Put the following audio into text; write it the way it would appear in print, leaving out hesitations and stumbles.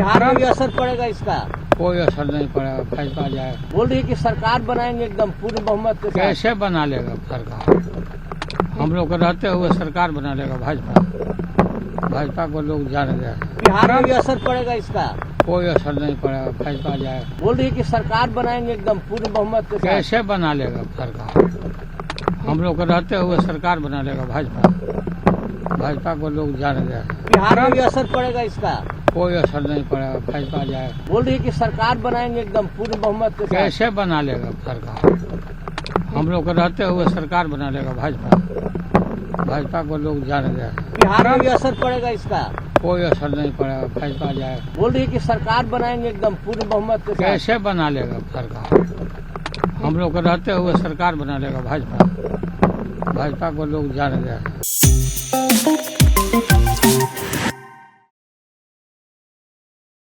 बिहार में भी असर पड़ेगा इसका? कोई असर नहीं पड़ेगा, भाजपा जाए। बोल रही है कि सरकार बनाएंगे एकदम पूर्ण बहुमत के साथ। कैसे बना लेगा सरकार? हम लोग रहते हुए सरकार बना लेगा भाजपा? भाजपा को लोग जान गया। बिहार में भी असर पड़ेगा इसका? कोई असर नहीं पड़ेगा, भाजपा जाए। बोल रही है कि सरकार बनाएंगे एकदम पूर्ण बहुमत के साथ। कैसे बना लेगा सरकार? हम लोग रहते हुए सरकार बना लेगा भाजपा? भाजपा को लोग जान गया। बिहार में भी असर पड़ेगा इसका? कोई असर नहीं पड़ेगा, भाजपा जाए। बोल रही है कि सरकार बनाएंगे एकदम पूर्ण बहुमत के साथ। कैसे बना लेगा सरकार? हम लोग रहते हुए सरकार बना लेगा भाजपा? भाजपा को लोग जान गया। बिहार में भी असर पड़ेगा इसका? कोई असर नहीं पड़ेगा, भाजपा जाए। बोल रही है कि सरकार बनाएंगे एकदम पूर्ण बहुमत के साथ। कैसे बना लेगा सरकार? हम लोग रहते हुए सरकार बना लेगा भाजपा? भाजपा को लोग जान गया।